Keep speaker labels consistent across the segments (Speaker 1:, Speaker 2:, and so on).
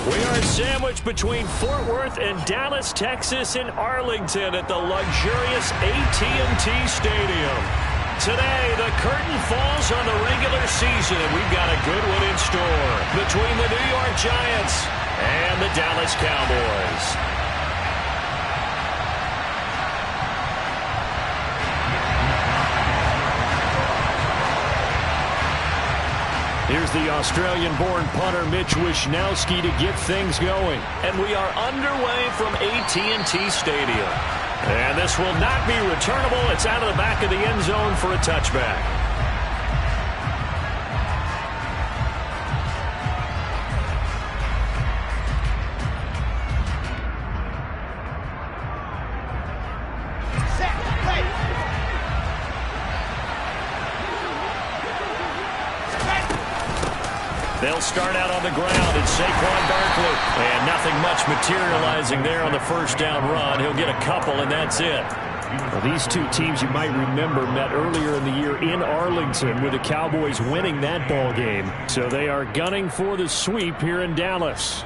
Speaker 1: We are sandwiched between Fort Worth and Dallas, Texas in Arlington at the luxurious AT&T Stadium. Today, the curtain falls on the regular season, and we've got a good one in store between the New York Giants and the Dallas Cowboys. Here's the Australian-born punter Mitch Wishnowsky to get things going. And we are underway from AT&T Stadium. And this will not be returnable. It's out of the back of the end zone for a touchback. They'll start out on the ground, and Saquon Barkley. And nothing much materializing there on the first down run. He'll get a couple, and that's it. Well, these two teams you might remember met earlier in the year in Arlington with the Cowboys winning that ball game. So they are gunning for the sweep here in Dallas.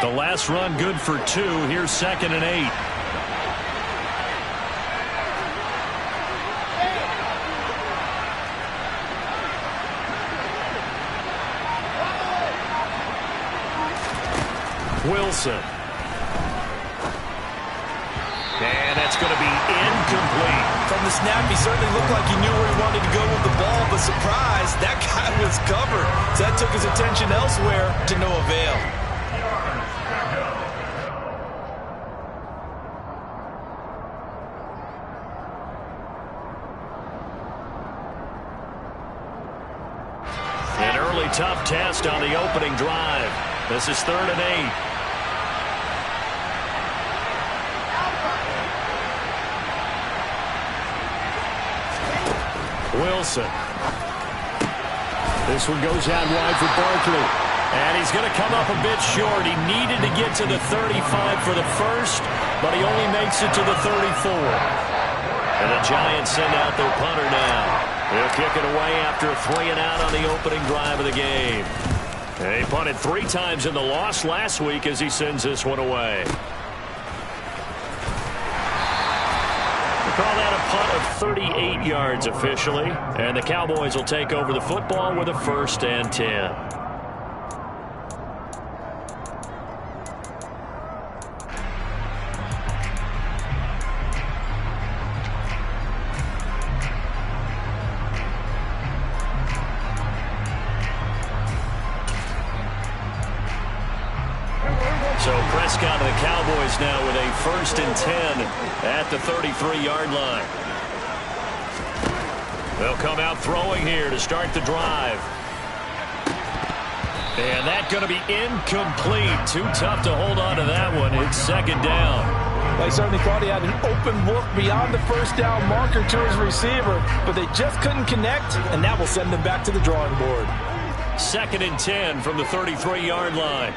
Speaker 1: The last run good for 2. Here's 2nd and 8. Wilson. And that's going to be incomplete.
Speaker 2: From the snap, he certainly looked like he knew where he wanted to go with the ball, but surprise, that guy was covered. So that took his attention elsewhere to no avail.
Speaker 1: Tough test on the opening drive. This is 3rd and 8. Wilson. This one goes out wide for Barkley. And he's going to come up a bit short. He needed to get to the 35 for the first, but he only makes it to the 34. And the Giants send out their punter now. He'll kick it away after a 3-and-out on the opening drive of the game. And he punted 3 times in the loss last week as he sends this one away. We call that a punt of 38 yards officially. And the Cowboys will take over the football with a 1st and 10. So Prescott and the Cowboys now with a 1st and 10 at the 33-yard line. They'll come out throwing here to start the drive. And that's going to be incomplete. Too tough to hold on to that one. It's 2nd down.
Speaker 2: They certainly thought he had an open look beyond the first down marker to his receiver, but they just couldn't connect, and that will send them back to the drawing board.
Speaker 1: 2nd and 10 from the 33-yard line.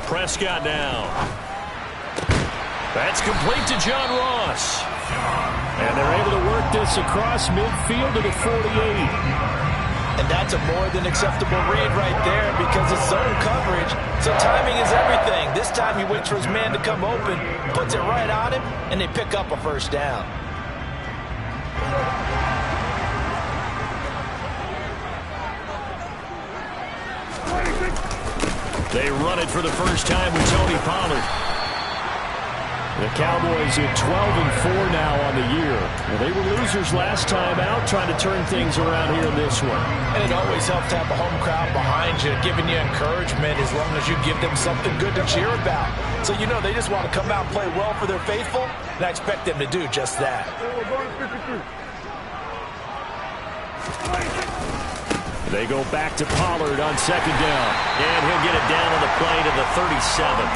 Speaker 1: Prescott now. That's complete to John Ross. And they're able to work this across midfield to the 48.
Speaker 2: And that's a more than acceptable read right there because it's zone coverage, so timing is everything. This time he waits for his man to come open, puts it right on him, and they pick up a 1st down.
Speaker 1: They run it for the first time with Tony Pollard. The Cowboys at 12-4 now on the year. Well, they were losers last time out, trying to turn things around here in this one.
Speaker 2: And it always helps to have a home crowd behind you, giving you encouragement as long as you give them something good to cheer about. So you know they just want to come out and play well for their faithful, and I expect them to do just that.
Speaker 1: They go back to Pollard on 2nd down. And he'll get it down on the play to the 37.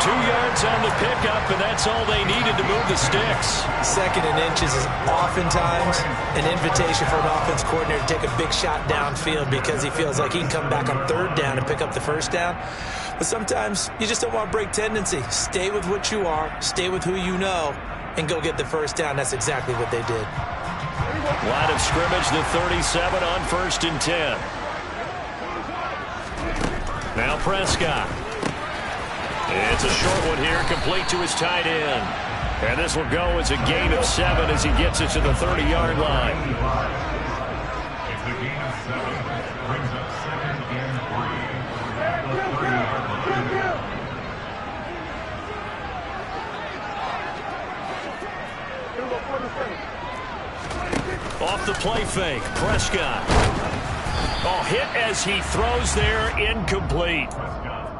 Speaker 1: 2 yards on the pickup, and that's all they needed to move the sticks.
Speaker 2: 2nd and inches is oftentimes an invitation for an offense coordinator to take a big shot downfield because he feels like he can come back on 3rd down and pick up the 1st down. But sometimes you just don't want to break tendency. Stay with what you are, stay with who you know, and go get the 1st down. That's exactly what they did.
Speaker 1: Line of scrimmage, the 37 on 1st and 10. Now Prescott. It's a short one here, complete to his tight end. And this will go as a gain of 7 as he gets it to the 30-yard line.
Speaker 3: It's a gain of 7. Brings up 2nd and 3 at the 30-yard line.
Speaker 1: Off the play fake, Prescott. Oh, hit as he throws there, incomplete.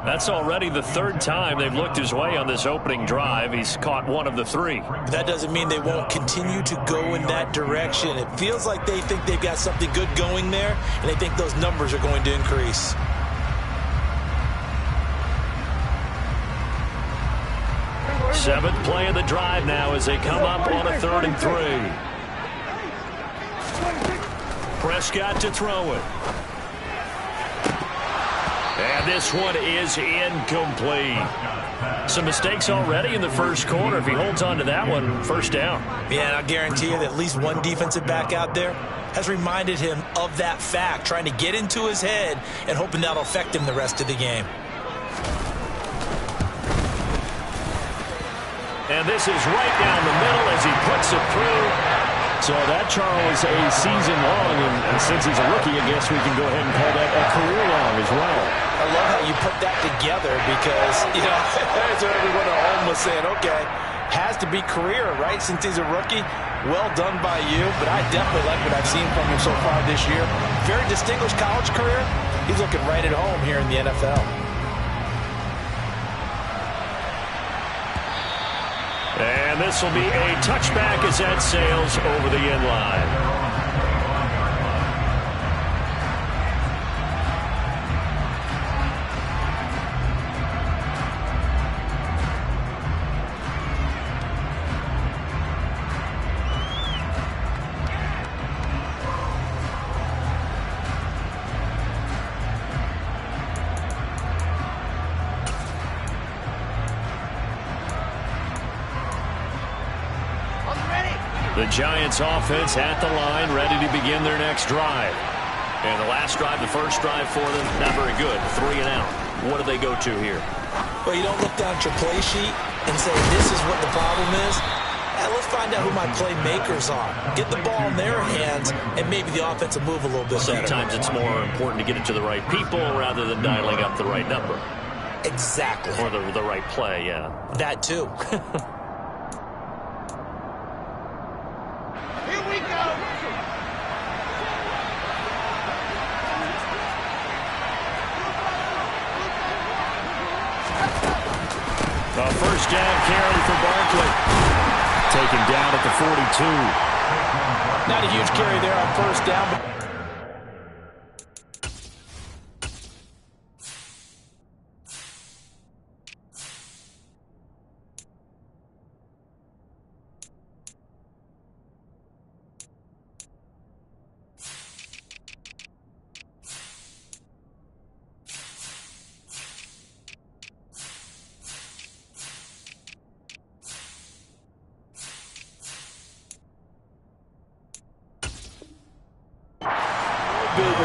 Speaker 1: That's already the 3rd time they've looked his way on this opening drive. He's caught 1 of the 3.
Speaker 2: But that doesn't mean they won't continue to go in that direction. It feels like they think they've got something good going there, and they think those numbers are going to increase.
Speaker 1: Seventh play of the drive now as they come up on a 3rd and 3. Prescott to throw it. And this one is incomplete. Some mistakes already in the 1st quarter. If he holds on to that one, 1st down.
Speaker 2: Yeah, and I guarantee you that at least one defensive back out there has reminded him of that fact, trying to get into his head and hoping that'll affect him the rest of the game.
Speaker 1: And this is right down the middle as he puts it through. So that, Charles, a season long, and since he's a rookie, I guess we can go ahead and call that a career long as well.
Speaker 2: I love how you put that together because, you know, as everyone at home was saying, okay, has to be career, right, since he's a rookie. Well done by you, but I definitely like what I've seen from him so far this year. Very distinguished college career. He's looking right at home here in the NFL.
Speaker 1: And this will be a touchback as that sails over the end line. The Giants offense at the line, ready to begin their next drive. And the last drive, the 1st drive for them, not very good. 3 and out. What do they go to here?
Speaker 2: Well, you don't look down at your play sheet and say, this is what the problem is. Let's find out who my playmakers are. Get the ball in their hands, and maybe the offense will move a little bit better.
Speaker 1: Sometimes it's more important to get it to the right people rather than dialing up the right number.
Speaker 2: Exactly.
Speaker 1: Or the right play, yeah.
Speaker 2: That too.
Speaker 1: A 1st down carry for Barkley. Taken down at the 42.
Speaker 2: Not a huge carry there on 1st down, but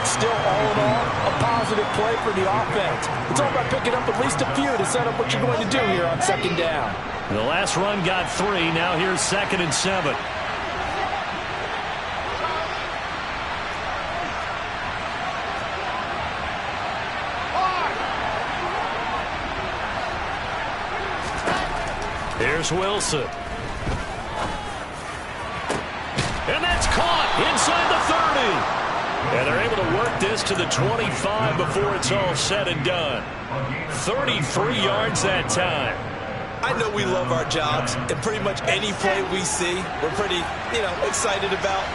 Speaker 2: but still, all in all, a positive play for the offense. It's all about picking up at least a few to set up what you're going to do here on 2nd down.
Speaker 1: The last run got 3. Now here's 2nd and 7. Here's Wilson. And that's caught inside the 30. And they're able to work this to the 25 before it's all said and done. 33 yards that time.
Speaker 2: I know we love our jobs, and pretty much any play we see, we're pretty, excited about.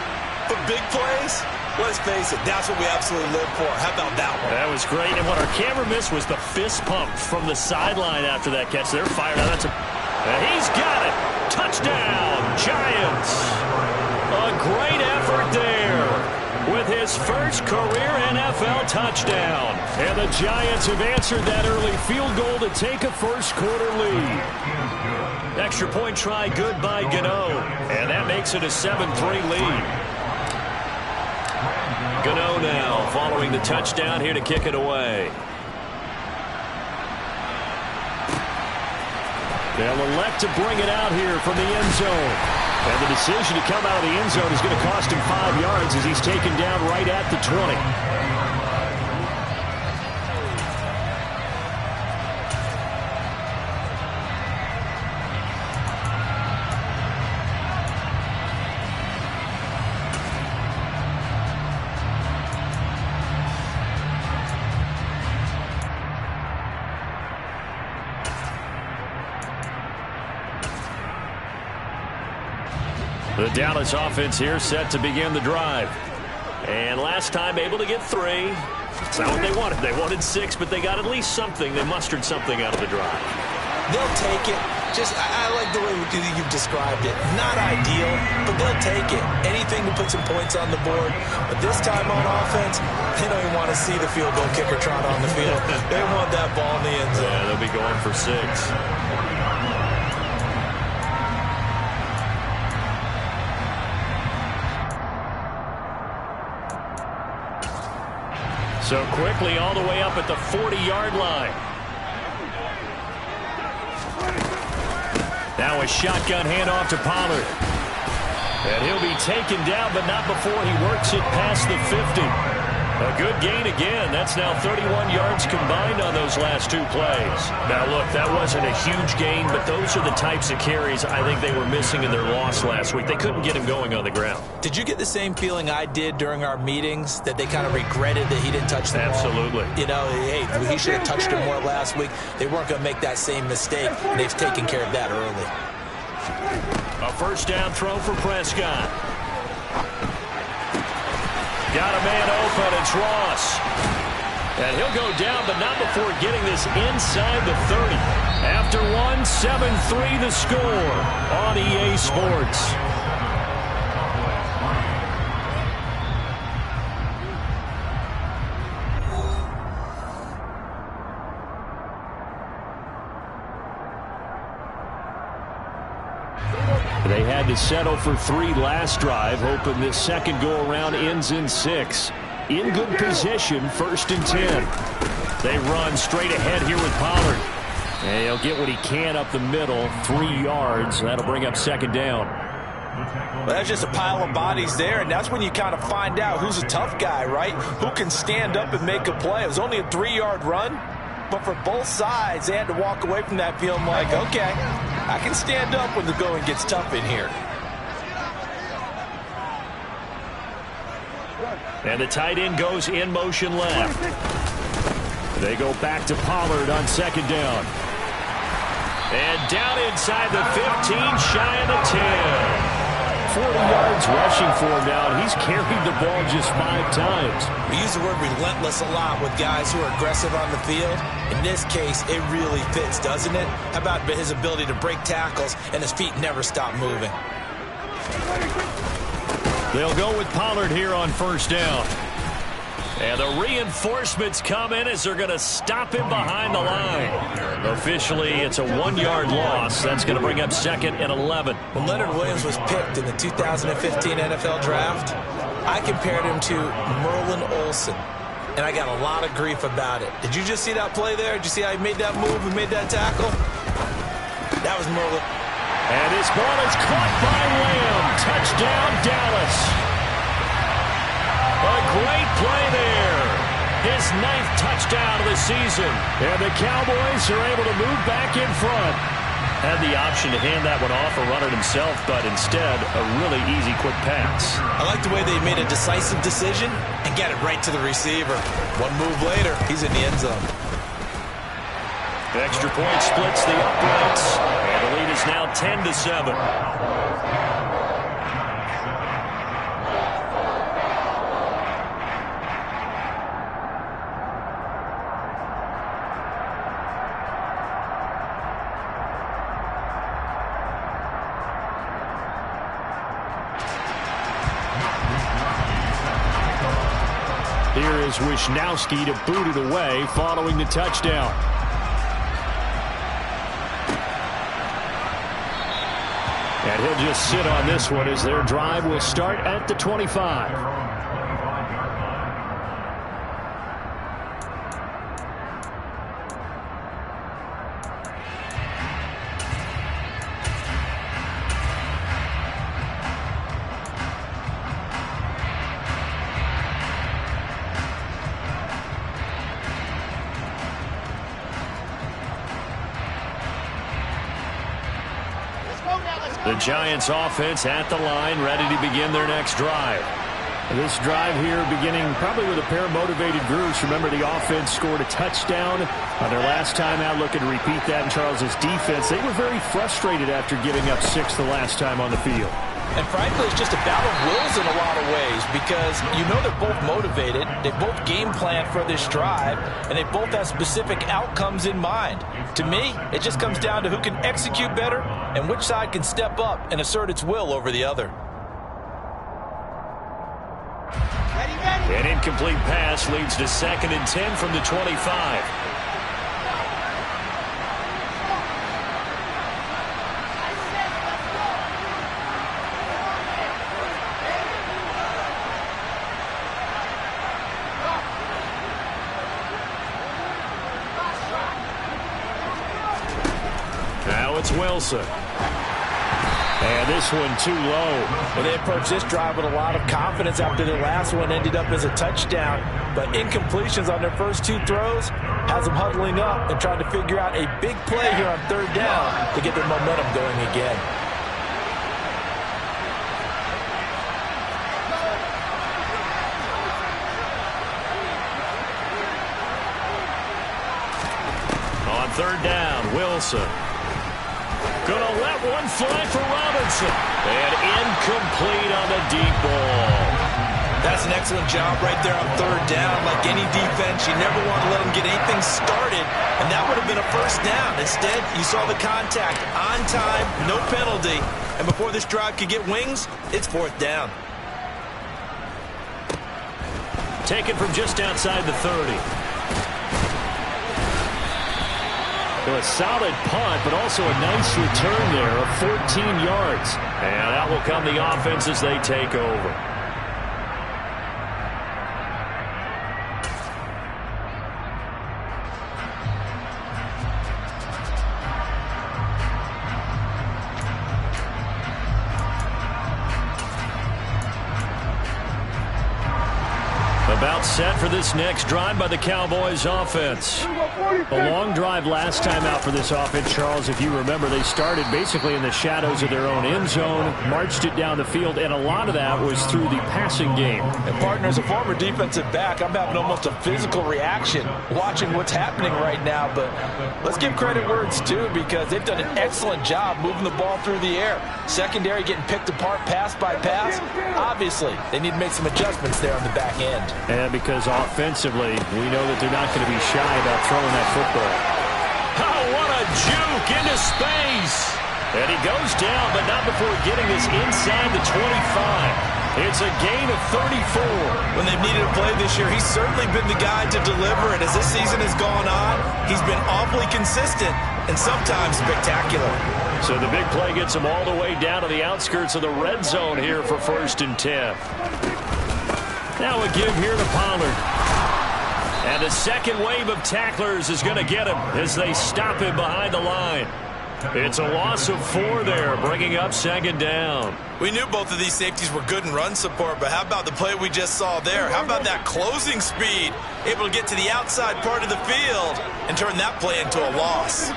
Speaker 2: But big plays, Let's face it, that's what we absolutely live for. How about that one?
Speaker 1: That was great. And what our camera missed was the fist pump from the sideline after that catch. They're fired out. He's got it. Touchdown, Giants. A great effort there with his first career NFL touchdown. And the Giants have answered that early field goal to take a first-quarter lead. Extra point try good by Gano. And that makes it a 7-3 lead. Gano now following the touchdown here to kick it away. They'll elect to bring it out here from the end zone. And the decision to come out of the end zone is going to cost him 5 yards as he's taken down right at the 20. The Dallas offense here set to begin the drive. And last time able to get 3. It's not what they wanted. They wanted 6, but they got at least something. They mustered something out of the drive.
Speaker 2: They'll take it. I like the way you've described it. Not ideal, but they'll take it. Anything to put some points on the board. But this time on offense, they don't even want to see the field goal kicker trot on the field. They want that ball in the end zone.
Speaker 1: Yeah, they'll be going for 6. So quickly all the way up at the 40-yard line. Now a shotgun handoff to Pollard. And he'll be taken down, but not before he works it past the 50. A good gain again. That's now 31 yards combined on those last 2 plays. Now, look, that wasn't a huge gain, but those are the types of carries I think they were missing in their loss last week. They couldn't get him going on the ground.
Speaker 2: Did you get the same feeling I did during our meetings, that they kind of regretted that he didn't touch the ball?
Speaker 1: Absolutely.
Speaker 2: You know, hey, he should have touched it more last week. They weren't going to make that same mistake, and they've taken care of that early.
Speaker 1: A first down throw for Prescott. Got a man open. It's Ross. And he'll go down, but not before getting this inside the 30. After 1, 7-3 the score on EA Sports. They had to settle for 3 last drive, hoping this second go-around ends in 6. In good position, 1st and 10. They run straight ahead here with Pollard. And he'll get what he can up the middle, 3 yards. That'll bring up 2nd down.
Speaker 2: Well, that's just a pile of bodies there, and that's when you kind of find out who's a tough guy, right? Who can stand up and make a play. It was only a 3-yard run, but for both sides, they had to walk away from that feeling like, okay, I can stand up when the going gets tough in here.
Speaker 1: And the tight end goes in motion left. They go back to Pollard on 2nd down. And down inside the 15, shy of the 10. 40 yards rushing for him now, and he's carried the ball just 5 times.
Speaker 2: We use the word relentless a lot with guys who are aggressive on the field. In this case, it really fits, doesn't it? How about his ability to break tackles and his feet never stop moving?
Speaker 1: They'll go with Pollard here on 1st down. And the reinforcements come in as they're going to stop him behind the line. Officially, it's a 1-yard loss. That's going to bring up 2nd and 11.
Speaker 2: When Leonard Williams was picked in the 2015 NFL Draft, I compared him to Merlin Olsen, and I got a lot of grief about it. Did you just see that play there? Did you see how he made that move and made that tackle? That was Merlin.
Speaker 1: And this ball is caught by Lamb. Touchdown, Dallas. A great play there. His 9th touchdown of the season. And the Cowboys are able to move back in front. Had the option to hand that one off or run it himself, but instead, a really easy, quick pass.
Speaker 2: I like the way they made a decisive decision and get it right to the receiver. One move later, he's in the end zone.
Speaker 1: The extra point splits the uprights. And the lead is now 10-7. Here is Wisnowski to boot it away following the touchdown. And he'll just sit on this one as their drive will start at the 25. The Giants offense at the line, ready to begin their next drive. This drive here beginning probably with a pair of motivated groups. Remember, the offense scored a touchdown on their last time out. Looking to repeat that in Charles's defense. They were very frustrated after giving up 6 the last time on the field.
Speaker 2: And frankly, it's just a battle of wills in a lot of ways because you know they're both motivated. They both game plan for this drive, and they both have specific outcomes in mind. To me, it just comes down to who can execute better and which side can step up and assert its will over the other.
Speaker 1: An incomplete pass leads to 2nd and 10 from the 25. Now it's Wilson. And this one too low.
Speaker 2: Well, they approached this drive with a lot of confidence after their last one ended up as a touchdown. But incompletions on their first 2 throws has them huddling up and trying to figure out a big play here on 3rd down to get their momentum going again.
Speaker 1: On 3rd down, Wilson. Gonna let one fly for Robinson. And incomplete on the deep ball.
Speaker 2: That's an excellent job right there on 3rd down. Like any defense, you never want to let them get anything started, and that would have been a 1st down. Instead, you saw the contact on time, no penalty, and before this drive could get wings, it's 4th down.
Speaker 1: Taken from just outside the 30. A solid punt, but also a nice return there of 14 yards. And that will come the offense as they take over. About set for this next drive by the Cowboys offense. A long drive last time out for this offense, Charles. If you remember, they started basically in the shadows of their own end zone, marched it down the field, and a lot of that was through the passing game.
Speaker 2: And partner, as a former defensive back, I'm having almost a physical reaction watching what's happening right now. But let's give credit where it's due because they've done an excellent job moving the ball through the air. Secondary getting picked apart pass by pass. Obviously, they need to make some adjustments there on the back end.
Speaker 1: And because offensively, we know that they're not going to be shy about throwing that football. Oh, what a juke into space. And he goes down, but not before getting this inside the 25. It's a gain of 34.
Speaker 2: When they've needed a play this year, he's certainly been the guy to deliver. And as this season has gone on, he's been awfully consistent and sometimes spectacular.
Speaker 1: So the big play gets him all the way down to the outskirts of the red zone here for 1st and 10. Now a give here to Pollard. And the second wave of tacklers is going to get him as they stop him behind the line. It's a loss of 4 there, bringing up 2nd down.
Speaker 2: We knew both of these safeties were good in run support, but how about the play we just saw there? How about that closing speed? Able to get to the outside part of the field and turn that play into a loss.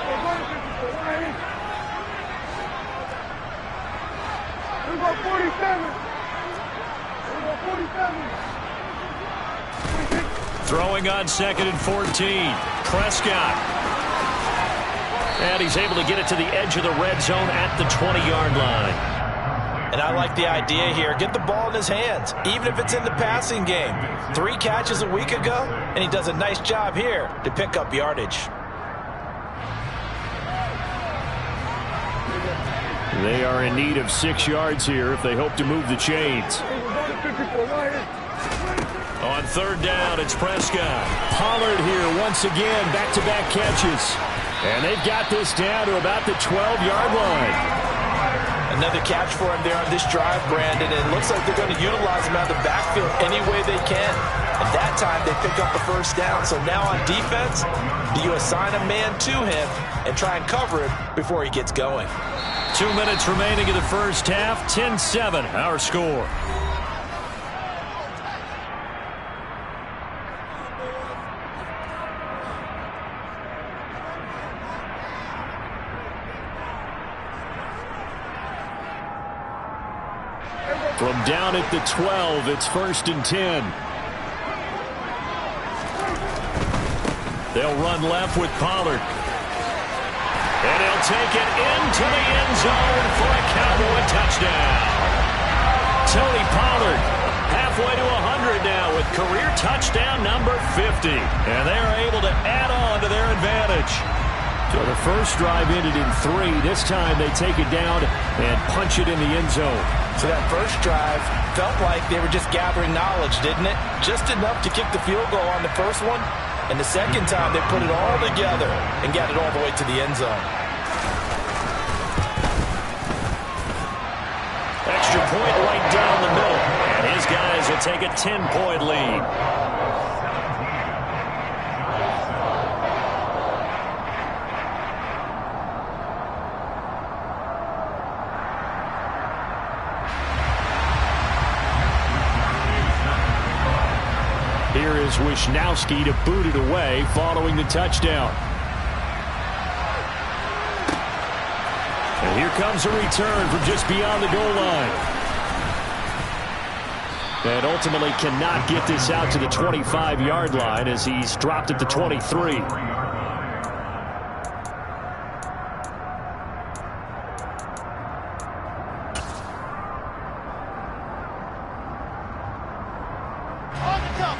Speaker 1: Throwing on 2nd and 14. Prescott. And he's able to get it to the edge of the red zone at the 20-yard line.
Speaker 2: And I like the idea here. Get the ball in his hands, even if it's in the passing game. 3 catches a week ago, and he does a nice job here to pick up yardage.
Speaker 1: They are in need of 6 yards here if they hope to move the chains. On third down, it's Prescott. Pollard here once again, back-to-back catches. And they've got this down to about the 12-yard line.
Speaker 2: Another catch for him there on this drive, Brandon. It looks like they're going to utilize him out of the backfield any way they can. At that time, they pick up the first down. So now on defense, do you assign a man to him and try and cover him before he gets going?
Speaker 1: 2 minutes remaining in the first half. 10-7, our score. From down at the 12, it's 1st and 10. They'll run left with Pollard. And he'll take it into the end zone for a Cowboy touchdown. Tony Pollard halfway to 100 now with career touchdown number 50. And they are able to add on to their advantage. So the first drive ended in 3. This time they take it down and punch it in the end zone.
Speaker 2: So that first drive felt like they were just gathering knowledge, didn't it? Just enough to kick the field goal on the first one. And the second time they put it all together and got it all the way to the end zone.
Speaker 1: Extra point right down the middle. And his guys will take a 10-point lead. Here is Wisnowski to boot it away following the touchdown. And here comes a return from just beyond the goal line. And ultimately cannot get this out to the 25-yard line as he's dropped at the 23.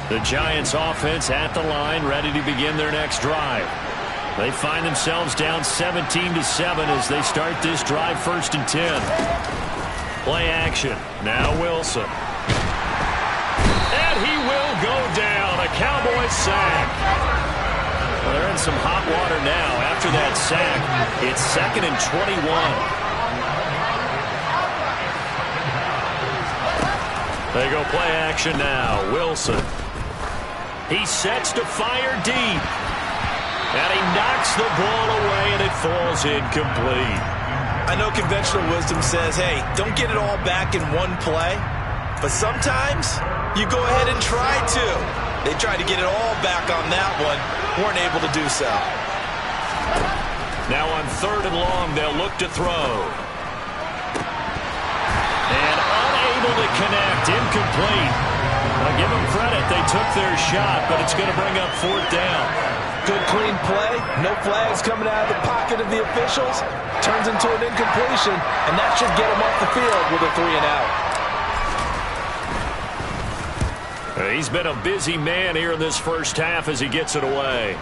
Speaker 1: The Giants offense at the line, ready to begin their next drive. They find themselves down 17-7 as they start this drive, 1st and 10. Play action. Now Wilson. And he will go down. A Cowboy sack. Well, they're in some hot water now. After that sack, it's 2nd and 21. They go play action now. Wilson. He sets to fire deep. And he knocks the ball away, and it falls incomplete.
Speaker 2: I know conventional wisdom says, hey, don't get it all back in one play. But sometimes you go ahead and try to. They tried to get it all back on that one. Weren't able to do so.
Speaker 1: Now on 3rd and long, they'll look to throw. And unable to connect. Incomplete. I'll give them credit. They took their shot, but it's going to bring up 4th down.
Speaker 2: Good, clean play. No flags coming out of the pocket of the officials. Turns into an incompletion, and that should get him off the field with a 3-and-out.
Speaker 1: He's been a busy man here in this first half as he gets it away.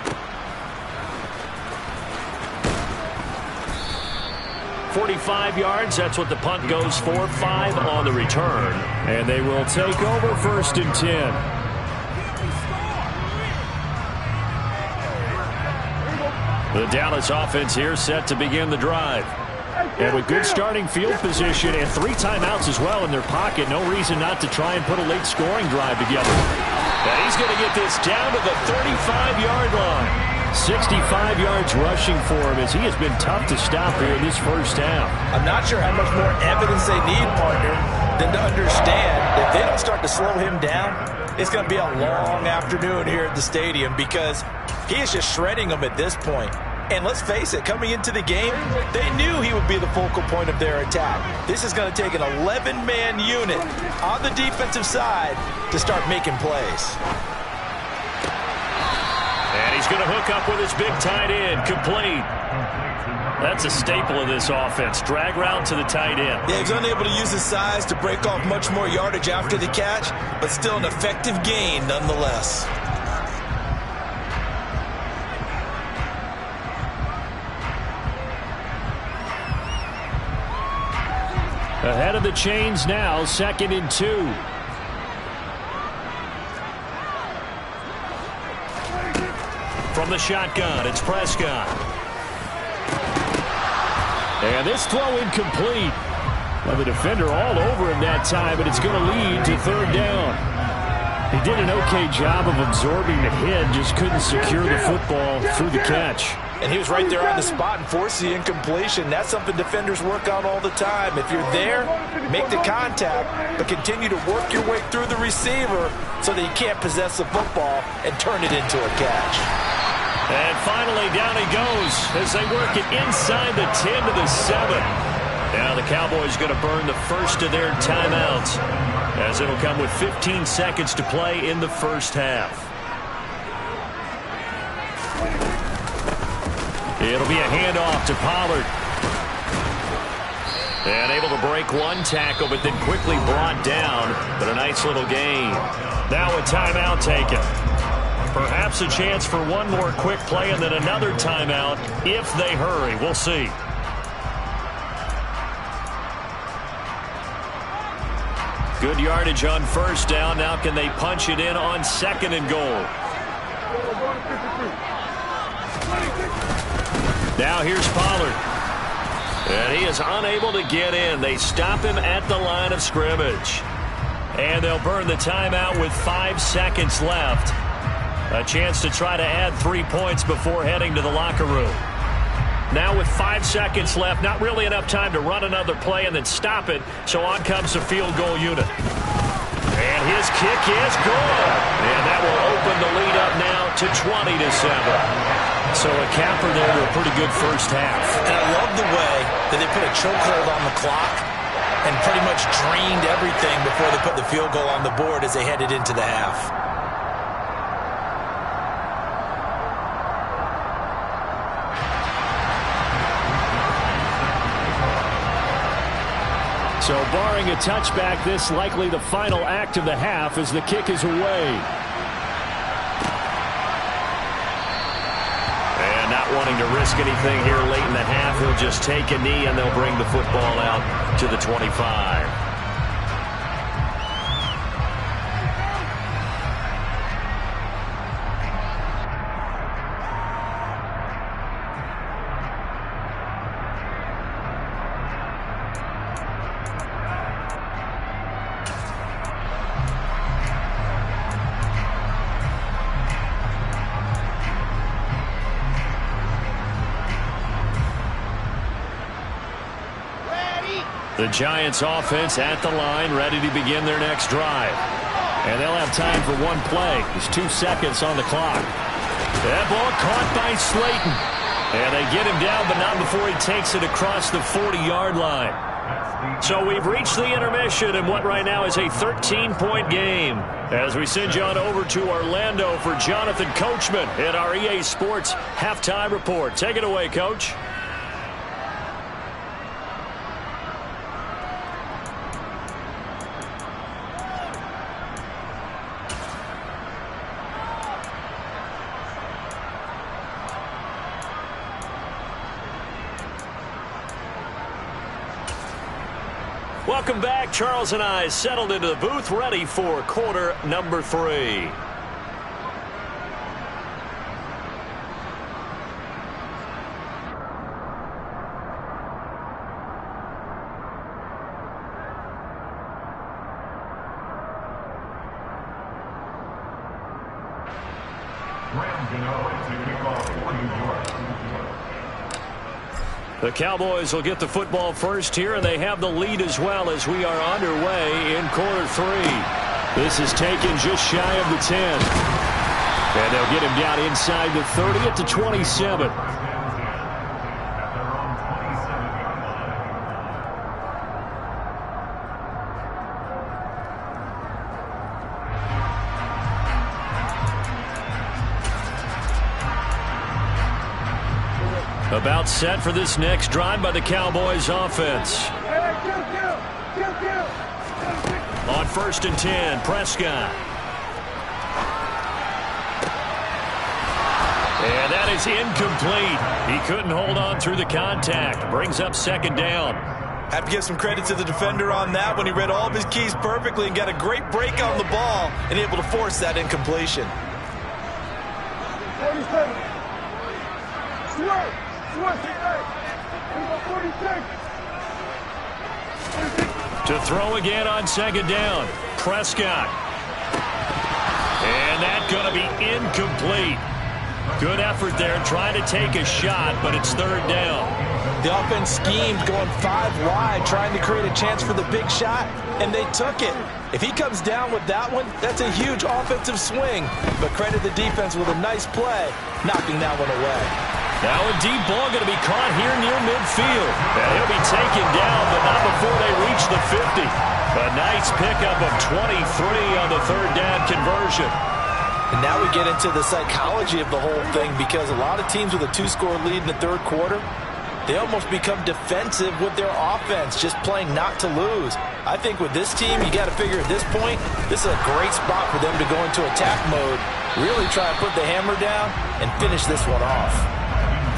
Speaker 1: 45 yards, that's what the punt goes for. 5 on the return. And they will take over 1st and 10. The Dallas offense here set to begin the drive. And with good starting field position and 3 timeouts as well in their pocket, no reason not to try and put a late scoring drive together. And he's going to get this down to the 35-yard line. 65 yards rushing for him as he has been tough to stop here in this first half.
Speaker 2: I'm not sure how much more evidence they need, partner, than to understand that if they don't start to slow him down, it's going to be a long afternoon here at the stadium because he is just shredding them at this point. And let's face it, coming into the game, they knew he would be the focal point of their attack. This is going to take an 11-man unit on the defensive side to start making plays.
Speaker 1: And he's going to hook up with his big tight end, complete. That's a staple of this offense. Drag route to the tight end.
Speaker 2: Yeah, he's unable to use his size to break off much more yardage after the catch, but still an effective gain nonetheless.
Speaker 1: Ahead of the chains now, 2nd and 2. From the shotgun, it's Prescott. And this throw incomplete. Well, the defender all over him that time, and it's going to lead to third down. He did an okay job of absorbing the hit, just couldn't secure the football through the catch.
Speaker 2: And he was right there on the spot and forced the incompletion. That's something defenders work on all the time. If you're there, make the contact, but continue to work your way through the receiver so that you can't possess the football and turn it into a catch.
Speaker 1: And finally, down he goes as they work it inside the 10 to the 7. Now the Cowboys going to burn the first of their timeouts as it'll come with 15 seconds to play in the first half. It'll be a handoff to Pollard. And able to break one tackle, but then quickly brought down. But a nice little gain. Now a timeout taken. Perhaps a chance for one more quick play and then another timeout if they hurry. We'll see. Good yardage on first down. Now can they punch it in on second and goal? Now here's Pollard. And he is unable to get in. They stop him at the line of scrimmage. And they'll burn the timeout with 5 seconds left. A chance to try to add 3 points before heading to the locker room. Now with 5 seconds left, not really enough time to run another play and then stop it. So on comes the field goal unit. And his kick is good. And that will open the lead up now to 20 to 7. So a capper there to a pretty good first half.
Speaker 2: And I love the way that they put a chokehold on the clock and pretty much drained everything before they put the field goal on the board as they headed into the half.
Speaker 1: So barring a touchback, this likely the final act of the half as the kick is away. And not wanting to risk anything here late in the half, he'll just take a knee and they'll bring the football out to the 25. The Giants offense at the line, ready to begin their next drive. And they'll have time for one play. There's 2 seconds on the clock. That ball caught by Slayton. And they get him down, but not before he takes it across the 40-yard line. So we've reached the intermission in what right now is a 13-point game. As we send you on over to Orlando for Jonathan Coachman in our EA Sports Halftime Report. Take it away, Coach. Welcome back. Charles and I settled into the booth, ready for quarter number 3. The Cowboys will get the football first here, and they have the lead as well as we are underway in quarter 3. This is taken just shy of the 10. And they'll get him down inside the 30 at the 27. About set for this next drive by the Cowboys offense. On 1st and 10, Prescott. And that is incomplete. He couldn't hold on through the contact. Brings up 2nd down.
Speaker 2: Have to give some credit to the defender on that when he read all of his keys perfectly and got a great break on the ball and able to force that incompletion.
Speaker 4: 47.
Speaker 1: To throw again on second down. Prescott. And that's going to be incomplete. Good effort there, trying to take a shot, but it's third down.
Speaker 2: The offense schemed, going 5 wide, trying to create a chance for the big shot, and they took it. If he comes down with that one, that's a huge offensive swing. But credit the defense with a nice play, knocking that one away.
Speaker 1: Now a deep ball going to be caught here near midfield. And he'll be taken down, but not before they reach the 50. A nice pickup of 23 on the third down conversion.
Speaker 2: And now we get into the psychology of the whole thing, because a lot of teams with a 2-score lead in the third quarter, they almost become defensive with their offense, just playing not to lose. I think with this team, you got to figure at this point, this is a great spot for them to go into attack mode, really try to put the hammer down and finish this one off.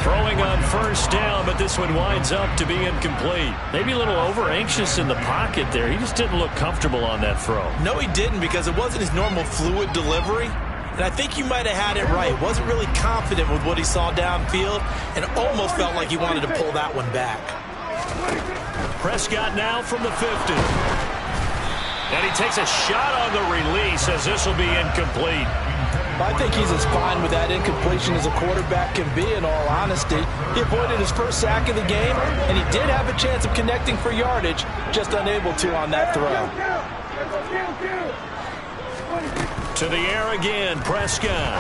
Speaker 1: Throwing on first down, but this one winds up to be incomplete. Maybe a little over-anxious in the pocket there. He just didn't look comfortable on that throw.
Speaker 2: No, he didn't, because it wasn't his normal fluid delivery. And I think you might have had it right. Wasn't really confident with what he saw downfield and almost felt like he wanted to pull that one back.
Speaker 1: Prescott now from the 50. And he takes a shot on the release as this will be incomplete.
Speaker 2: I think he's as fine with that incompletion as a quarterback can be, in all honesty. He avoided his first sack of the game, and he did have a chance of connecting for yardage, just unable to on that throw.
Speaker 1: To the air again, Prescott.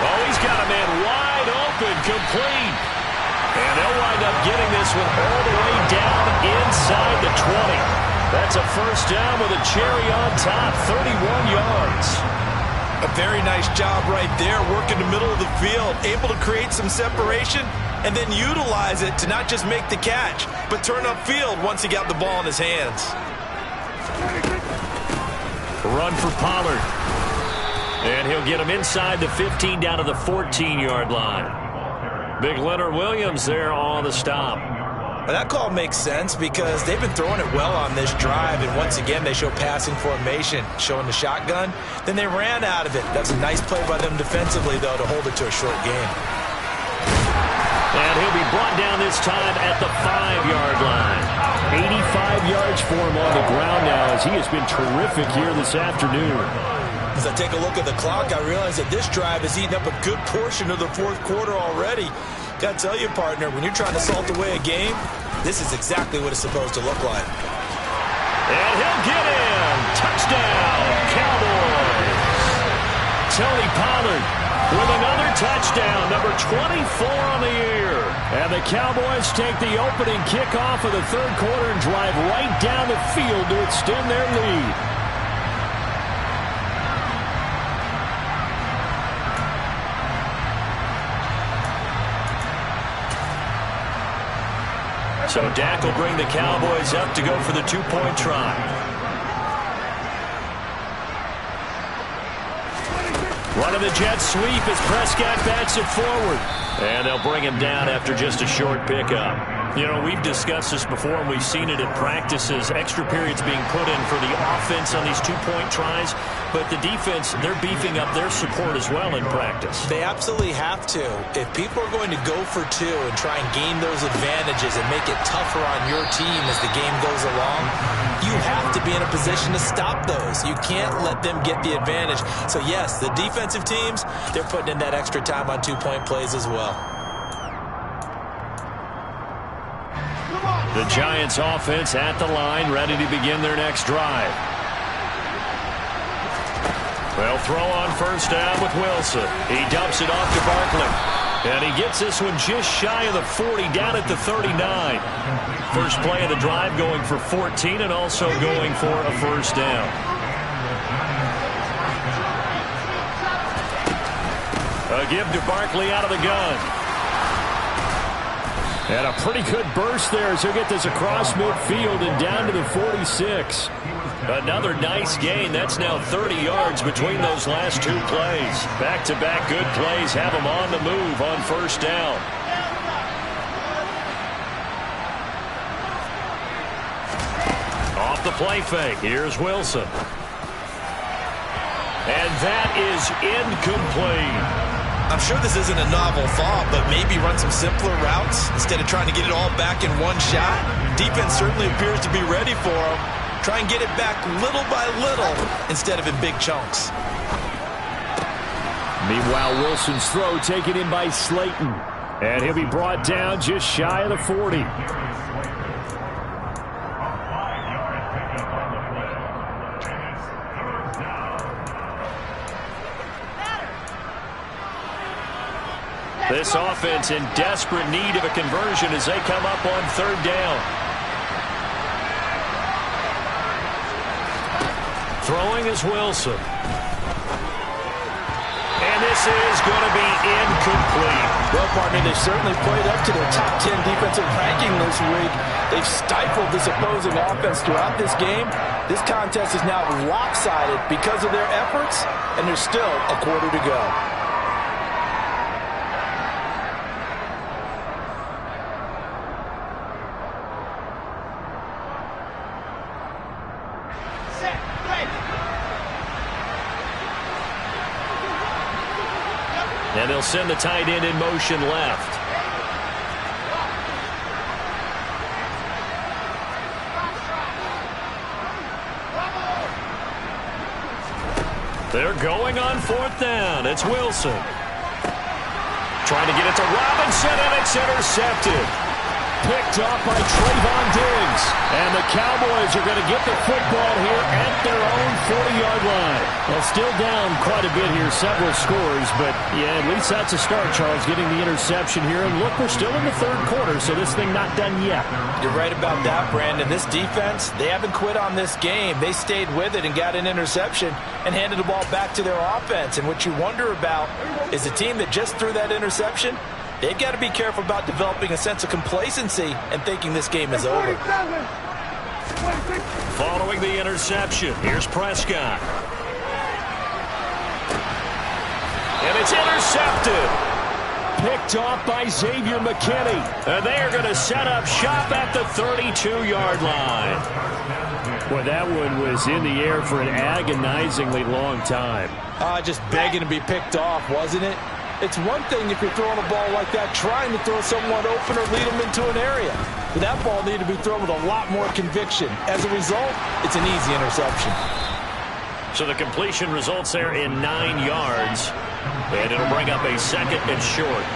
Speaker 1: Oh, he's got a man wide open, complete. And they'll wind up getting this one all the way down inside the 20. That's a first down with a cherry on top, 31 yards.
Speaker 2: A very nice job right there, working the middle of the field, able to create some separation and then utilize it to not just make the catch, but turn upfield once he got the ball in his hands.
Speaker 1: Run for Pollard. And he'll get him inside the 15 down to the 14-yard line. Big Leonard Williams there on the stop.
Speaker 2: Well, that call makes sense because they've been throwing it well on this drive, and once again they show passing formation, showing the shotgun. Then they ran out of it. That's a nice play by them defensively, though, to hold it to a short game.
Speaker 1: And he'll be brought down this time at the 5-yard line. 85 yards for him on the ground now, as he has been terrific here this afternoon.
Speaker 2: As I take a look at the clock, I realize that this drive has eaten up a good portion of the fourth quarter already. Got to tell you, partner, when you're trying to salt away a game, this is exactly what it's supposed to look like.
Speaker 1: And he'll get in. Touchdown, Cowboys. Tony Pollard with another touchdown, number 24 on the year. And the Cowboys take the opening kickoff of the third quarter and drive right down the field to extend their lead. So Dak will bring the Cowboys up to go for the two-point try. Running the jet sweep as Prescott bats it forward. And they'll bring him down after just a short pickup. You know, we've discussed this before, and we've seen it at practices. Extra periods being put in for the offense on these two-point tries. But the defense, they're beefing up their support as well in practice.
Speaker 2: They absolutely have to. If people are going to go for two and try and gain those advantages and make it tougher on your team as the game goes along, you have to be in a position to stop those. You can't let them get the advantage. So, yes, the defensive teams, they're putting in that extra time on two-point plays as well.
Speaker 1: The Giants offense at the line, ready to begin their next drive. They'll throw on first down with Wilson. He dumps it off to Barkley. And he gets this one just shy of the 40, down at the 39. First play of the drive going for 14 and also going for a first down. A give to Barkley out of the gun. And a pretty good burst there as he'll get this across midfield and down to the 46. Another nice gain. That's now 30 yards between those last two plays. Back-to-back good plays have him on the move on first down. Off the play fake. Here's Wilson. And that is incomplete.
Speaker 2: I'm sure this isn't a novel thought, but maybe run some simpler routes instead of trying to get it all back in one shot. Defense certainly appears to be ready for him. Try and get it back little by little instead of in big chunks.
Speaker 1: Meanwhile, Wilson's throw taken in by Slayton. And he'll be brought down just shy of the 40. This offense in desperate need of a conversion as they come up on third down. Throwing is Wilson. And this is going to be incomplete.
Speaker 2: Well, partner, they've certainly played up to their top 10 defensive ranking this week. They've stifled this opposing offense throughout this game. This contest is now lopsided because of their efforts, and there's still a quarter to go.
Speaker 1: And they'll send the tight end in motion left. They're going on fourth down. It's Wilson. Trying to get it to Robinson, and it's intercepted. Picked off by Trayvon Diggs. And the Cowboys are going to get the football here at their own 40-yard line. Well, still down quite a bit here, several scores. But, yeah, at least that's a start, Charles, getting the interception here. And look, we're still in the third quarter, so this thing not done yet.
Speaker 2: You're right about that, Brandon. This defense, they haven't quit on this game. They stayed with it and got an interception and handed the ball back to their offense. And what you wonder about is the team that just threw that interception, they've got to be careful about developing a sense of complacency and thinking this game is over.
Speaker 1: Following the interception, here's Prescott. And it's intercepted. Picked off by Xavier McKinney. And they are going to set up shop at the 32-yard line. Boy, that one was in the air for an agonizingly long time.
Speaker 2: Just begging to be picked off, wasn't it? It's one thing if you're throwing a ball like that, trying to throw someone open or lead them into an area. But that ball needed to be thrown with a lot more conviction. As a result, it's an easy interception.
Speaker 1: So the completion results there in 9 yards. And it'll bring up a second and short.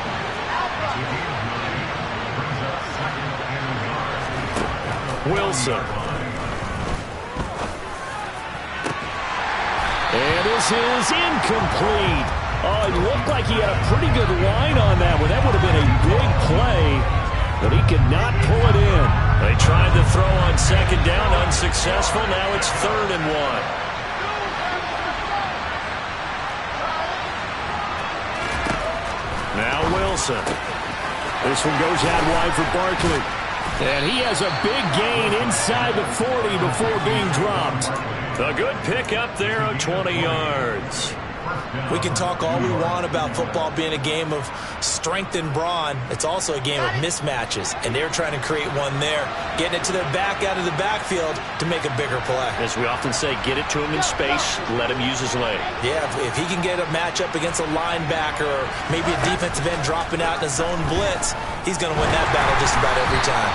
Speaker 1: Wilson. And this is incomplete. Oh, it looked like he had a pretty good line on that one. That would have been a big play, but he could not pull it in. They tried to throw on second down, unsuccessful. Now it's 3rd and 1. Now Wilson. This one goes out wide for Barkley. And he has a big gain inside the 40 before being dropped. A good pick up there of 20 yards.
Speaker 2: We can talk all we want about football being a game of strength and brawn. It's also a game of mismatches, and they're trying to create one there, getting it to their back out of the backfield to make a bigger play.
Speaker 1: As we often say, get it to him in space, let him use his leg.
Speaker 2: Yeah, if he can get a matchup against a linebacker or maybe a defensive end dropping out in a zone blitz, he's going to win that battle just about every time.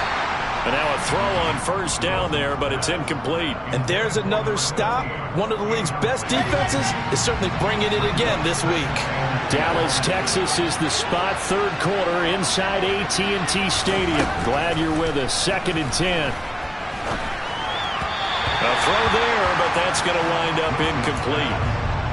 Speaker 1: And now a throw on first down there, but it's incomplete.
Speaker 2: And there's another stop. One of the league's best defenses is certainly bringing it again this week.
Speaker 1: Dallas, Texas is the spot. Third quarter inside AT&T Stadium. Glad you're with us. 2nd and 10. A throw there, but that's going to wind up incomplete.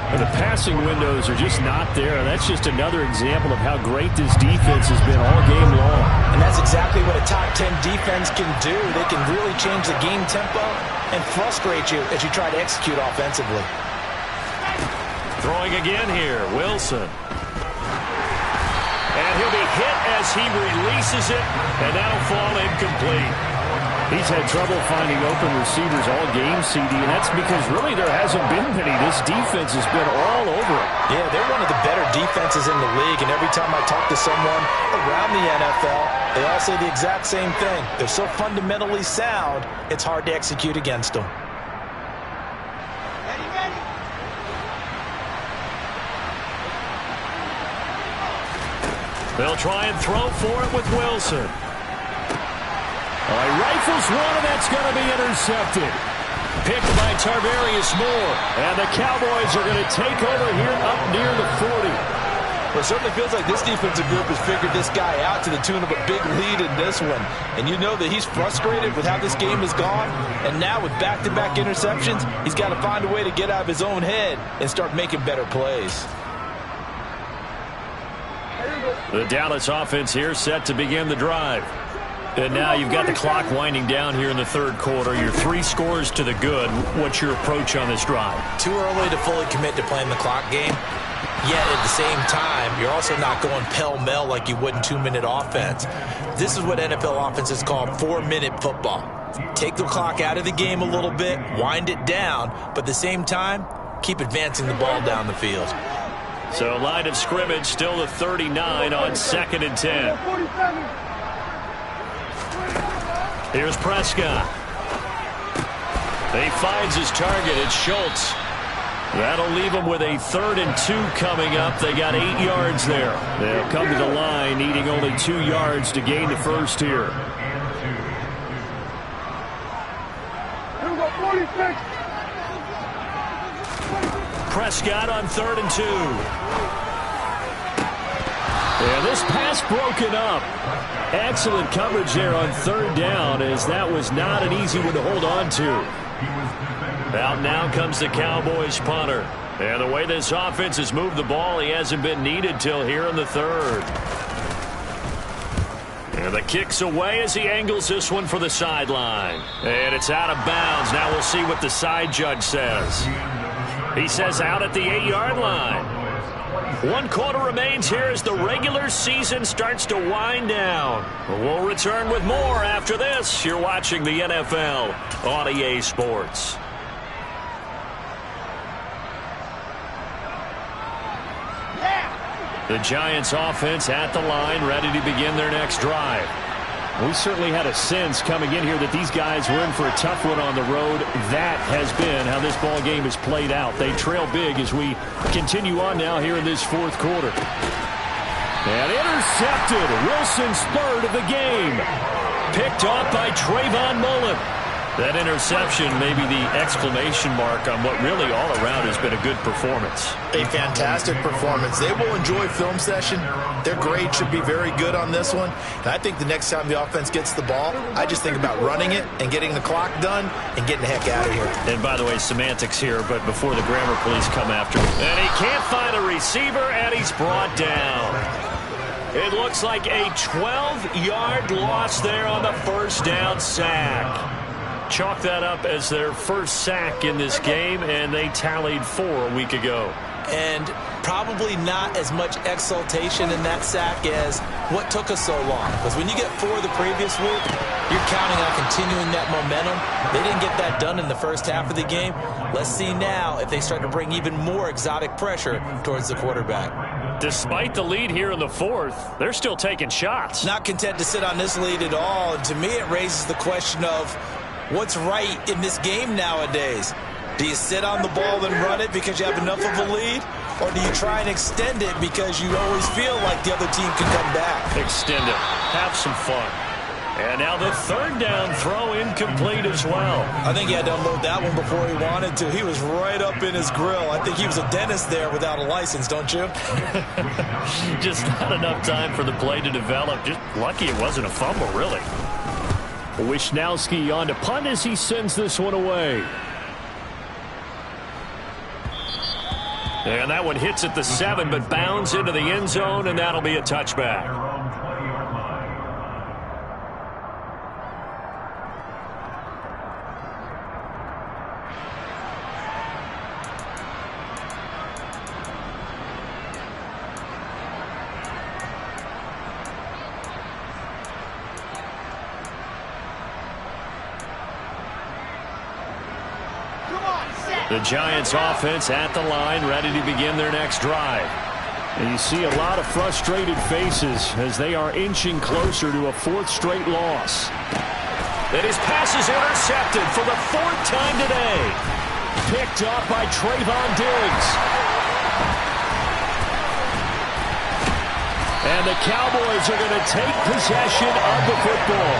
Speaker 1: The passing windows are just not there. That's just another example of how great this defense has been all game long.
Speaker 2: And that's exactly what a top 10 defense can do. They can really change the game tempo and frustrate you as you try to execute offensively.
Speaker 1: Throwing again here, Wilson. And he'll be hit as he releases it, and that'll fall incomplete. He's had trouble finding open receivers all game, CD, and that's because really there hasn't been many. This defense has been all over it.
Speaker 2: Yeah, they're one of the better defenses in the league, and every time I talk to someone around the NFL, they all say the exact same thing. They're so fundamentally sound, it's hard to execute against them.
Speaker 1: They'll try and throw for it with Wilson. He rifles one, and that's going to be intercepted. Picked by Tarvarius Moore. And the Cowboys are going to take over here up near the 40.
Speaker 2: Well, it certainly feels like this defensive group has figured this guy out to the tune of a big lead in this one. And you know that he's frustrated with how this game has gone. And now with back-to-back interceptions, he's got to find a way to get out of his own head and start making better plays.
Speaker 1: The Dallas offense here set to begin the drive. And now you've got the clock winding down here in the third quarter. You're 3 scores to the good. What's your approach on this drive?
Speaker 2: Too early to fully commit to playing the clock game. Yet at the same time, you're also not going pell-mell like you would in 2-minute offense. This is what NFL offenses call 4-minute football. Take the clock out of the game a little bit, wind it down, but at the same time, keep advancing the ball down the field.
Speaker 1: So line of scrimmage still the 39 on 2nd and 10. Here's Prescott. He finds his target. It's Schultz. That'll leave him with a 3rd and 2 coming up. They got 8 yards there. They'll come to the line needing only 2 yards to gain the first here. Prescott on 3rd and 2. Yeah, this pass broken up. Excellent coverage there on 3rd down, as that was not an easy one to hold on to. Out now comes the Cowboys punter. And the way this offense has moved the ball, he hasn't been needed till here in the 3rd. And the kick's away as he angles this one for the sideline. And it's out of bounds. Now we'll see what the side judge says. He says out at the 8-yard line. 1 quarter remains here as the regular season starts to wind down. We'll return with more after this. You're watching the NFL on EA Sports. The Giants offense at the line, ready to begin their next drive. We certainly had a sense coming in here that these guys were in for a tough one on the road. That has been how this ball game has played out. They trail big as we continue on now here in this 4th quarter. And intercepted. Wilson's 3rd of the game. Picked off by Trayvon Mullen. That interception may be the exclamation mark on what really all around has been a good performance.
Speaker 2: A fantastic performance. They will enjoy film session. Their grade should be very good on this one. And I think the next time the offense gets the ball, I just think about running it and getting the clock done and getting the heck out of here.
Speaker 1: And by the way, semantics here, but before the grammar police come after him. And he can't find a receiver, and he's brought down. It looks like a 12-yard loss there on the 1st down sack. Chalk that up as their first sack in this game, and they tallied 4 a week ago.
Speaker 2: And probably not as much exultation in that sack as what took us so long. Because when you get 4 the previous week, you're counting on continuing that momentum. They didn't get that done in the first half of the game. Let's see now if they start to bring even more exotic pressure towards the quarterback.
Speaker 1: Despite the lead here in the 4th, they're still taking shots.
Speaker 2: Not content to sit on this lead at all. And to me, it raises the question of what's right in this game nowadays. Do you sit on the ball and run it because you have enough of a lead? Or do you try and extend it because you always feel like the other team can come back?
Speaker 1: Extend it. Have some fun. And now the 3rd down throw incomplete as well.
Speaker 2: I think he had to unload that one before he wanted to. He was right up in his grill. I think he was a dentist there without a license, don't you?
Speaker 1: Just not enough time for the play to develop. Just lucky it wasn't a fumble, really. Wisnowski on to punt as he sends this one away. And that one hits at the 7, but bounds into the end zone, and that'll be a touchback. The Giants offense at the line, ready to begin their next drive. And you see a lot of frustrated faces as they are inching closer to a 4th straight loss. And his pass is intercepted for the 4th time today. Picked off by Trayvon Diggs. And the Cowboys are going to take possession of the football.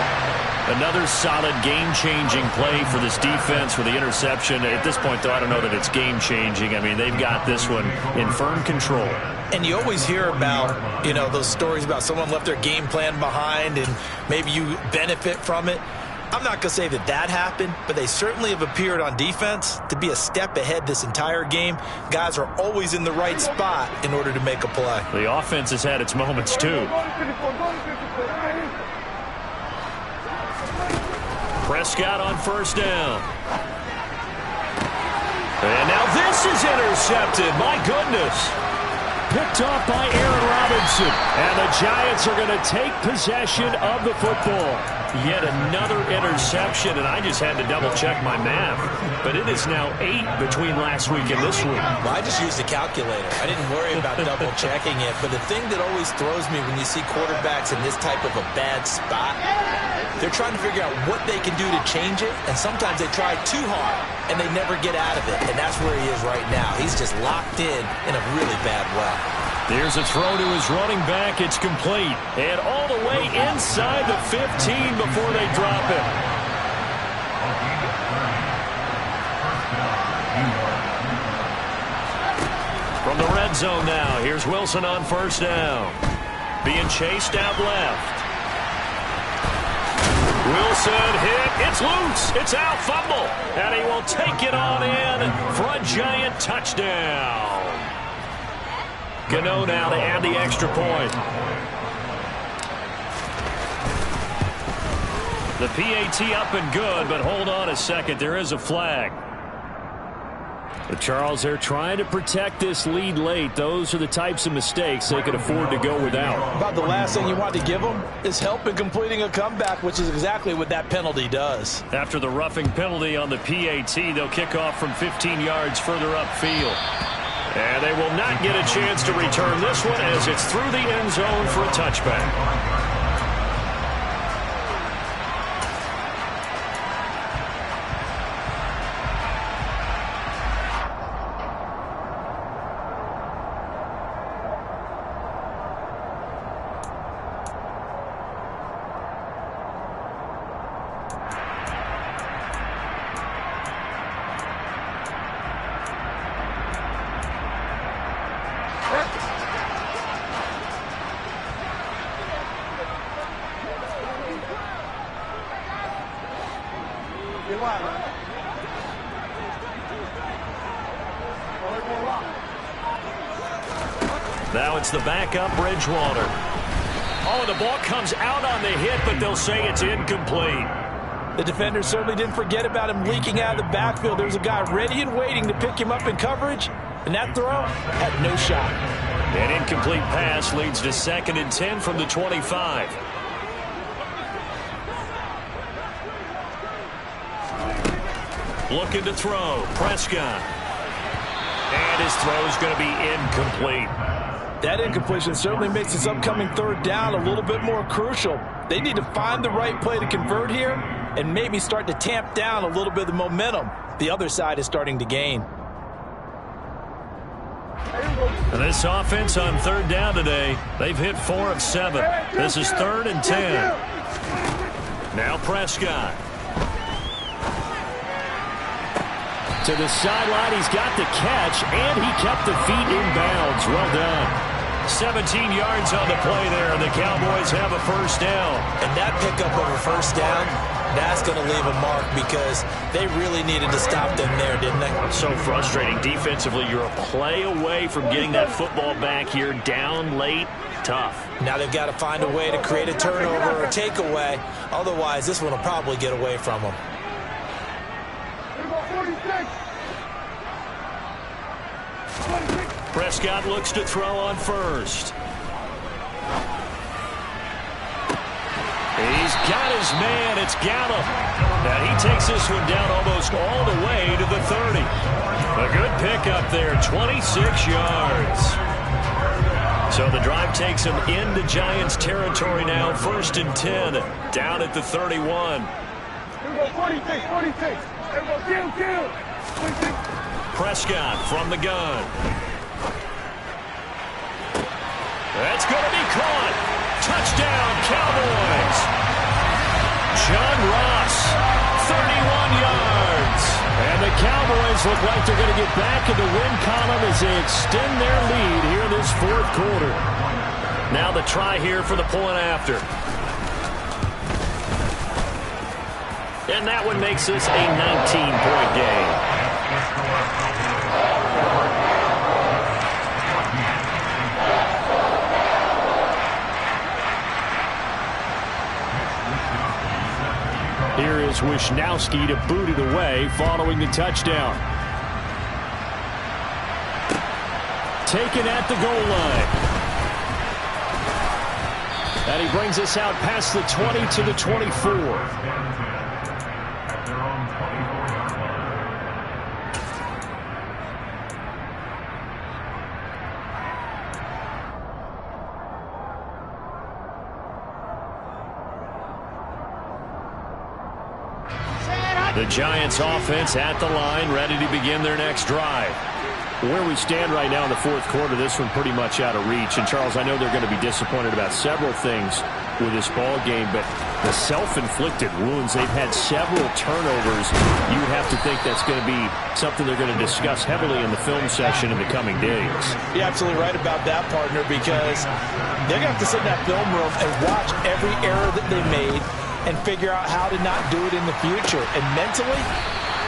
Speaker 1: Another solid game-changing play for this defense with the interception. At this point, though, I don't know that it's game-changing. I mean, they've got this one in firm control.
Speaker 2: And you always hear about, those stories about someone left their game plan behind and maybe you benefit from it. I'm not going to say that that happened, but they certainly have appeared on defense to be a step ahead this entire game. Guys are always in the right spot in order to make a play.
Speaker 1: The offense has had its moments, too. Prescott on first down. And now this is intercepted. My goodness. Picked off by Aaron Robinson. And the Giants are going to take possession of the football. Yet another interception, and I just had to double-check my math. But it is now 8 between last week and this week.
Speaker 2: Well, I just used a calculator. I didn't worry about double-checking it. But the thing that always throws me when you see quarterbacks in this type of a bad spot, they're trying to figure out what they can do to change it, and sometimes they try too hard, and they never get out of it, and that's where he is right now. He's just locked in a really bad way.
Speaker 1: There's a throw to his running back. It's complete. And all the way inside the 15 before they drop it. From the red zone now, here's Wilson on first down. Being chased out left. Wilson hit. It's loose. It's out. Fumble. And he will take it on in for a Giant touchdown. Gano now to add the extra point. The PAT up and good, but hold on a second. There is a flag. But Charles, they're trying to protect this lead late. Those are the types of mistakes they could afford to go without.
Speaker 2: About the last thing you want to give them is help in completing a comeback, which is exactly what that penalty does.
Speaker 1: After the roughing penalty on the PAT, they'll kick off from 15 yards further upfield. And they will not get a chance to return this one as it's through the end zone for a touchback. Now it's the backup, Bridgewater. Oh, the ball comes out on the hit, but they'll say it's incomplete.
Speaker 2: The defender certainly didn't forget about him leaking out of the backfield. There's a guy ready and waiting to pick him up in coverage, and that throw had no shot.
Speaker 1: An incomplete pass leads to 2nd and 10 from the 25. Looking to throw. Prescott. And his throw is going to be incomplete.
Speaker 2: That incompletion certainly makes this upcoming 3rd down a little bit more crucial. They need to find the right play to convert here and maybe start to tamp down a little bit of the momentum the other side is starting to gain.
Speaker 1: And this offense on 3rd down today, they've hit 4 of 7. This is 3rd and 10. Now Prescott. To the sideline, he's got the catch, and he kept the feet in bounds. Well done. 17 yards on the play there, and the Cowboys have a 1st down.
Speaker 2: And that pickup of a 1st down, that's going to leave a mark because they really needed to stop them there, didn't they?
Speaker 1: So frustrating. Defensively, you're a play away from getting that football back here down late. Tough.
Speaker 2: Now they've got to find a way to create a turnover or takeaway. Otherwise, this one will probably get away from them.
Speaker 1: Prescott looks to throw on first. He's got his man. It's Gallup. And he takes this one down almost all the way to the 30. A good pickup there, 26 yards. So the drive takes him into Giants territory now, 1st and 10, down at the 31. Prescott from the gun. That's going to be caught. Touchdown, Cowboys. John Ross, 31 yards. And the Cowboys look like they're going to get back in the win column as they extend their lead here in this fourth quarter. Now the try here for the point after. And that one makes this a 19-point game. Here is Wisnowski to boot it away following the touchdown. Taken at the goal line. And he brings us out past the 20 to the 24. The Giants offense at the line, ready to begin their next drive. Where we stand right now in the fourth quarter, this one pretty much out of reach. And, Charles, I know they're going to be disappointed about several things with this ball game, but the self-inflicted wounds, they've had several turnovers. You would have to think that's going to be something they're going to discuss heavily in the film session in the coming days.
Speaker 2: You're absolutely right about that, partner, because they're going to have to sit in that film room and watch every error that they made and figure out how to not do it in the future. And mentally,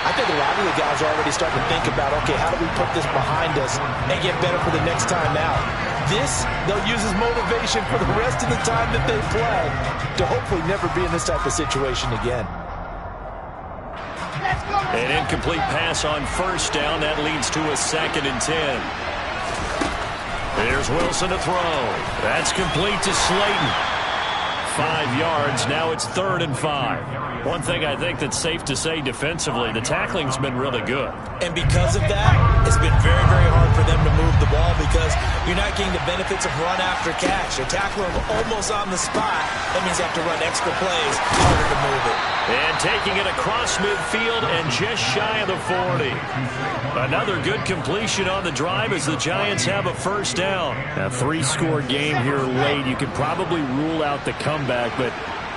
Speaker 2: I think a lot of the guys are already starting to think about, okay, how do we put this behind us and get better for the next time out? This, they'll use as motivation for the rest of the time that they play to hopefully never be in this type of situation again.
Speaker 1: An incomplete pass on first down. That leads to a 2nd and 10. There's Wilson to throw. That's complete to Slayton. 5 yards. Now it's 3rd and 5. One thing I think that's safe to say defensively, the tackling's been really good.
Speaker 2: And because of that, it's been very, very hard for them to move the ball because you're not getting the benefits of run after catch. You're tackling them almost on the spot. That means you have to run extra plays, harder to move it.
Speaker 1: And taking it across midfield and just shy of the 40. Another good completion on the drive as the Giants have a first down. A 3-score game here late. You could probably rule out the comeback, but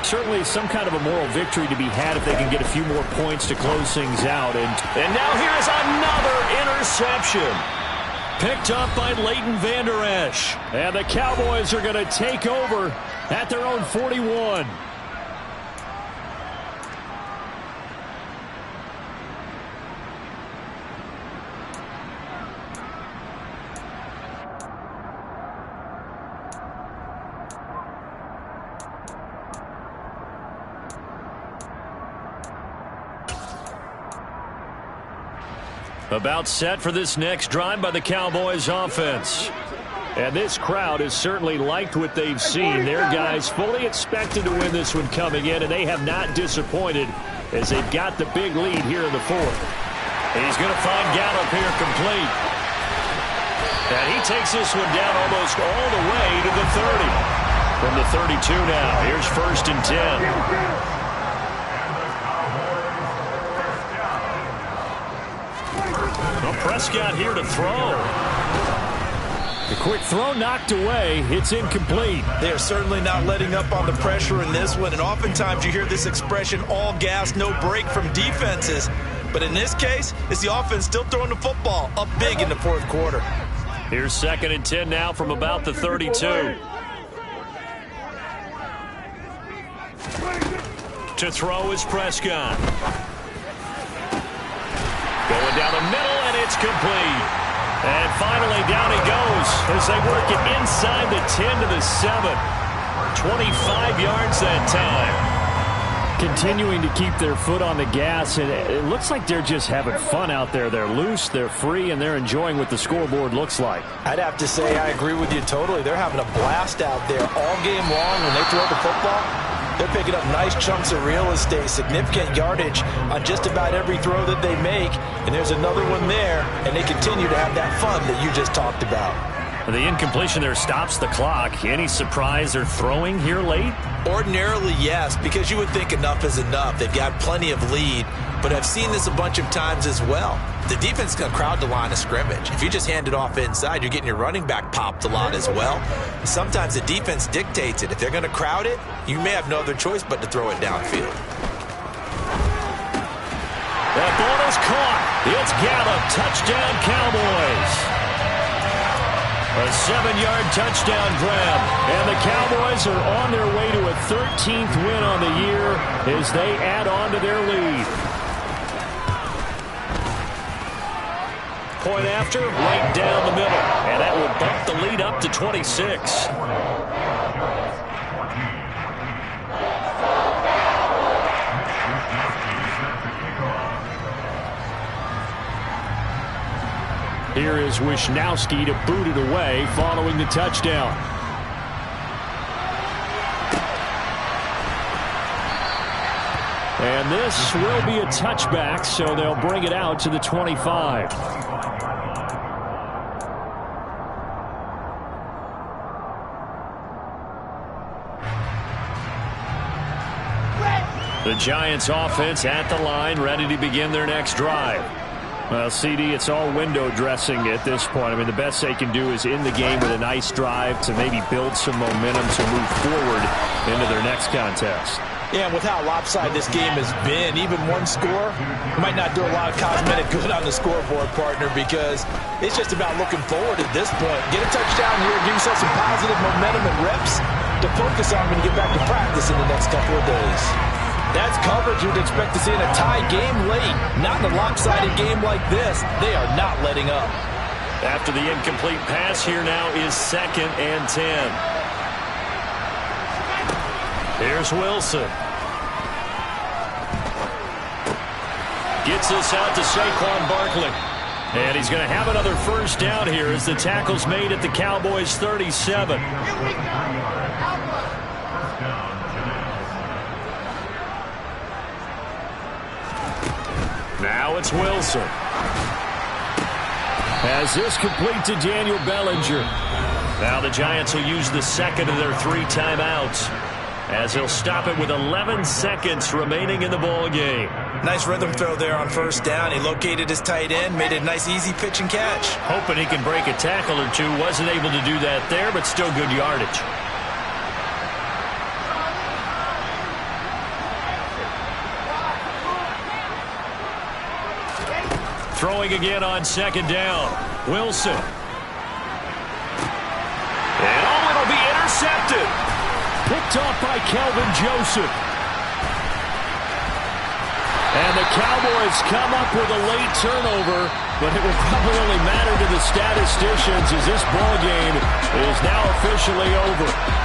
Speaker 1: certainly some kind of a moral victory to be had if they can get a few more points to close things out. And now here's another interception. Picked up by Leighton Vander Esch. And the Cowboys are going to take over at their own 41. About set for this next drive by the Cowboys offense. And this crowd has certainly liked what they've seen. Their guys fully expected to win this one coming in, and they have not disappointed as they've got the big lead here in the fourth. He's going to find Gallup here complete. And he takes this one down almost all the way to the 30. From the 32 now, here's 1st and 10. Prescott here to throw. The quick throw knocked away. It's incomplete.
Speaker 2: They are certainly not letting up on the pressure in this one, and oftentimes you hear this expression, all gas, no break from defenses. But in this case, it's the offense still throwing the football up big in the fourth quarter.
Speaker 1: Here's 2nd and 10 now from about the 32. To throw is Prescott. Going down the middle, and it's complete. And finally, down he goes as they work it inside the 10 to the 7. 25 yards that time. Continuing to keep their foot on the gas, and it looks like they're just having fun out there. They're loose, they're free, and they're enjoying what the scoreboard looks like.
Speaker 2: I'd have to say I agree with you totally. They're having a blast out there all game long when they throw the football. They're picking up nice chunks of real estate, significant yardage on just about every throw that they make. And there's another one there, and they continue to have that fun that you just talked about.
Speaker 1: The incompletion there stops the clock. Any surprise they're throwing here late?
Speaker 2: Ordinarily, yes, because you would think enough is enough. They've got plenty of lead, but I've seen this a bunch of times as well. The defense is going to crowd the line of scrimmage. If you just hand it off inside, you're getting your running back popped a lot as well. Sometimes the defense dictates it. If they're going to crowd it, you may have no other choice but to throw it downfield.
Speaker 1: That ball is caught. It's Gallup. Touchdown, Cowboys. A 7-yard touchdown grab. And the Cowboys are on their way to a 13th win on the year as they add on to their lead. Point after, right down the middle. And that will bump the lead up to 26. Here is Wisnowski to boot it away following the touchdown. And this will be a touchback, so they'll bring it out to the 25. The Giants offense at the line, ready to begin their next drive. Well, CD, it's all window dressing at this point. I mean, the best they can do is in the game with a nice drive to maybe build some momentum to move forward into their next contest.
Speaker 2: Yeah, and with how lopsided this game has been, even one score might not do a lot of cosmetic good on the scoreboard, partner, because it's just about looking forward at this point. Get a touchdown here, give yourself some positive momentum and reps to focus on when you get back to practice in the next couple of days. That's coverage you'd expect to see in a tie game late. Not in a lopsided game like this. They are not letting up.
Speaker 1: After the incomplete pass, here now is 2nd and 10. Here's Wilson. Gets this out to Saquon Barkley. And he's going to have another first down here as the tackle's made at the Cowboys' 37. Now it's Wilson. Has this complete to Daniel Bellinger. Now the Giants will use the second of their 3 timeouts as he'll stop it with 11 seconds remaining in the ball game.
Speaker 2: Nice rhythm throw there on first down. He located his tight end, made it a nice easy pitch and catch.
Speaker 1: Hoping he can break a tackle or two. Wasn't able to do that there, but still good yardage. Throwing again on second down. Wilson. And it'll be intercepted. Picked off by Kelvin Joseph. And the Cowboys come up with a late turnover, but it will probably only matter to the statisticians as this ball game is now officially over.